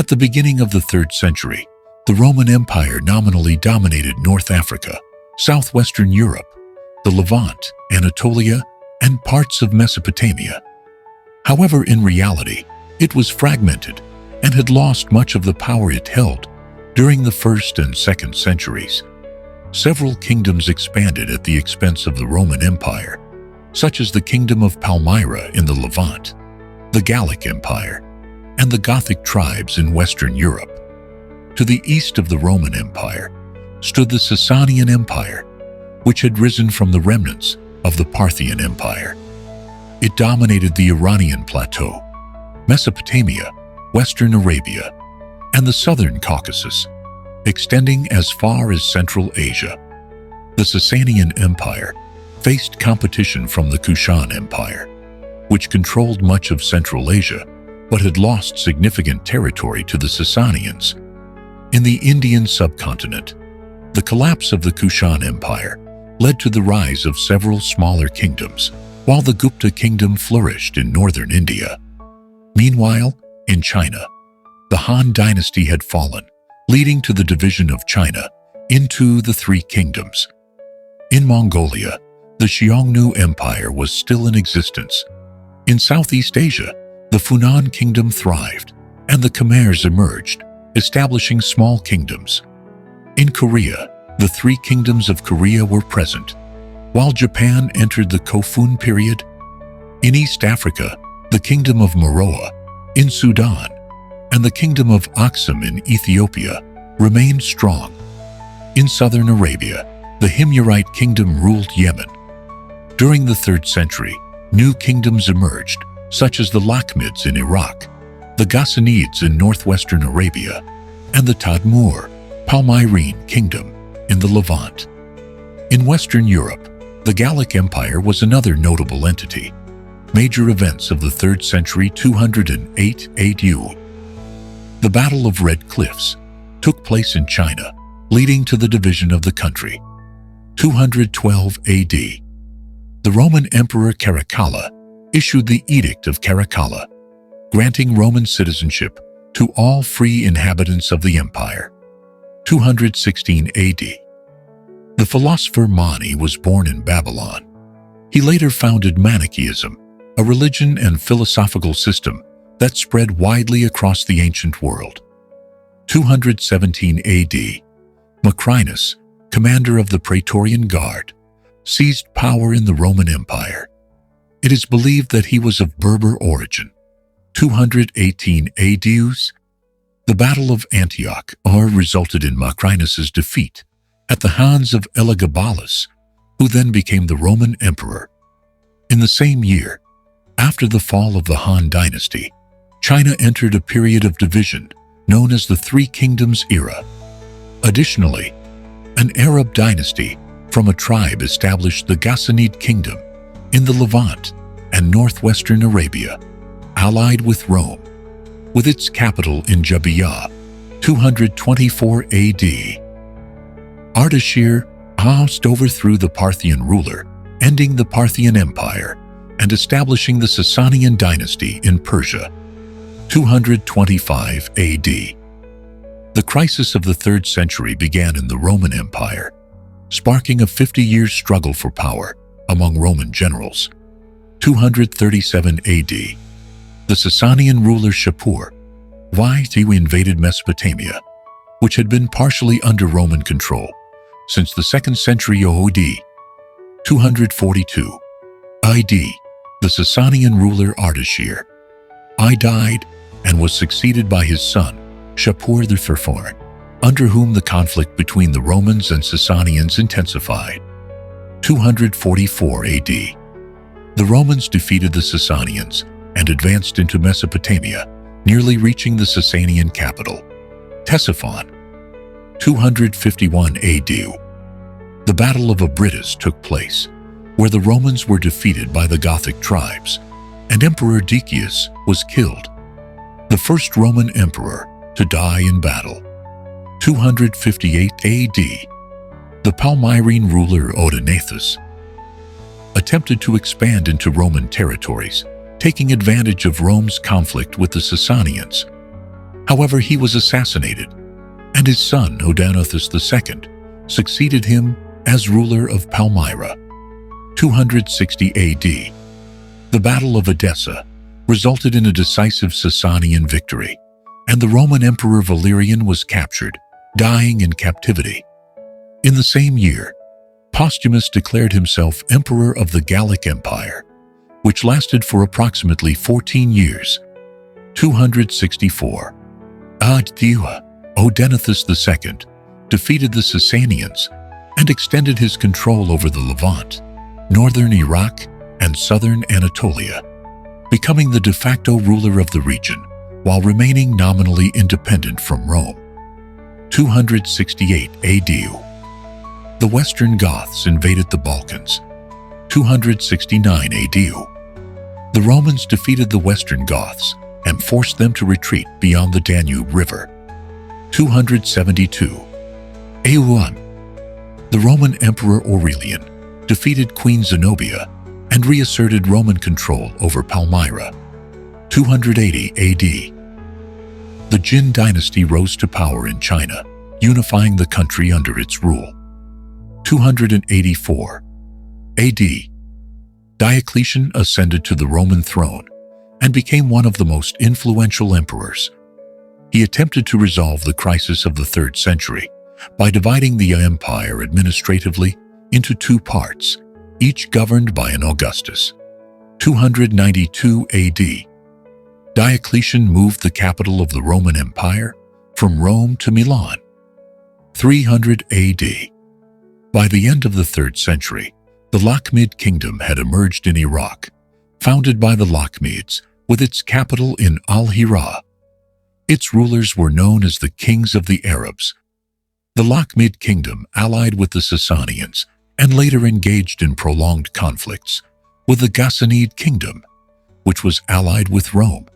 the beginning of the 3rd century, the Roman Empire nominally dominated North Africa, southwestern Europe, the Levant, Anatolia, and parts of Mesopotamia. However, in reality, it was fragmented and had lost much of the power it held during the 1st and 2nd centuries. Several kingdoms expanded at the expense of the Roman Empire, such as the Kingdom of Palmyra in the Levant, the Gallic Empire, and the Gothic tribes in Western Europe. To the east of the Roman Empire stood the Sassanian Empire, which had risen from the remnants of the Parthian Empire. It dominated the Iranian plateau, Mesopotamia, Western Arabia, and the southern Caucasus, extending as far as Central Asia. The Sassanian Empire faced competition from the Kushan Empire, which controlled much of Central Asia but had lost significant territory to the Sassanians. In the Indian subcontinent, the collapse of the Kushan Empire led to the rise of several smaller kingdoms, while the Gupta kingdom flourished in northern India. Meanwhile, in China, the Han dynasty had fallen, leading to the division of China into the 3 kingdoms. In Mongolia, the Xiongnu Empire was still in existence. In Southeast Asia, the Funan kingdom thrived, and the Khmers emerged, establishing small kingdoms. In Korea, the 3 kingdoms of Korea were present, while Japan entered the Kofun period. In East Africa, the Kingdom of Meroe in Sudan and the Kingdom of Aksum in Ethiopia remained strong. In southern Arabia, the Himyarite kingdom ruled Yemen. During the 3rd century, new kingdoms emerged, such as the Lakhmids in Iraq, the Ghassanids in northwestern Arabia, and the Tadmur, Palmyrene kingdom in the Levant. In Western Europe, the Gallic Empire was another notable entity. Major events of the 3rd century 208 AD. The Battle of Red Cliffs took place in China, leading to the division of the country. 212 AD. The Roman Emperor Caracalla issued the Edict of Caracalla, granting Roman citizenship to all free inhabitants of the empire. 216 AD. The philosopher Mani was born in Babylon. He later founded Manichaeism, a religion and philosophical system that spread widely across the ancient world. 217 AD. Macrinus, commander of the Praetorian Guard, seized power in the Roman Empire. It is believed that he was of Berber origin. 218 AD. The Battle of Antioch resulted in Macrinus's defeat at the hands of Elagabalus, who then became the Roman emperor. In the same year, after the fall of the Han dynasty, China entered a period of division known as the Three Kingdoms era. Additionally, an Arab dynasty from a tribe established the Ghassanid kingdom in the Levant and northwestern Arabia, allied with Rome, with its capital in Jabiyah, 224 AD. Ardashir I overthrew the Parthian ruler, ending the Parthian Empire and establishing the Sassanian dynasty in Persia, 225 AD. The crisis of the 3rd century began in the Roman Empire, sparking a 50-year struggle for power among Roman generals. 237 AD. The Sassanian ruler Shapur I invaded Mesopotamia, which had been partially under Roman control since the 2nd century OD. 242 AD. The Sassanian ruler Ardashir I died and was succeeded by his son, Shapur IV, under whom the conflict between the Romans and Sassanians intensified. 244 AD. The Romans defeated the Sassanians and advanced into Mesopotamia, nearly reaching the Sassanian capital, Ctesiphon. 251 AD. The Battle of Abritus took place, where the Romans were defeated by the Gothic tribes, and Emperor Decius was killed, the first Roman emperor to die in battle. 258 AD. The Palmyrene ruler Odaenathus attempted to expand into Roman territories, taking advantage of Rome's conflict with the Sassanians. However, he was assassinated, and his son, Odenathus II, succeeded him as ruler of Palmyra. 260 AD. The Battle of Edessa resulted in a decisive Sassanian victory, and the Roman Emperor Valerian was captured, dying in captivity. In the same year, Postumus declared himself Emperor of the Gallic Empire, which lasted for approximately 14 years. 264 AD. Odenathus II defeated the Sassanians and extended his control over the Levant, northern Iraq, and southern Anatolia, becoming the de facto ruler of the region while remaining nominally independent from Rome. 268 AD. The Western Goths invaded the Balkans. 269 AD. The Romans defeated the Western Goths and forced them to retreat beyond the Danube River. 272 AD. The Roman Emperor Aurelian defeated Queen Zenobia and reasserted Roman control over Palmyra. 280 AD. The Jin dynasty rose to power in China, unifying the country under its rule. 284 AD. Diocletian ascended to the Roman throne and became one of the most influential emperors. He attempted to resolve the crisis of the 3rd century by dividing the empire administratively into 2 parts, each governed by an Augustus. 292 AD. Diocletian moved the capital of the Roman Empire from Rome to Milan. 300 AD. By the end of the 3rd century, the Lakhmid kingdom had emerged in Iraq, founded by the Lakhmids, with its capital in Al-Hira. Its rulers were known as the kings of the Arabs. The Lakhmid kingdom allied with the Sassanians and later engaged in prolonged conflicts with the Ghassanid kingdom, which was allied with Rome.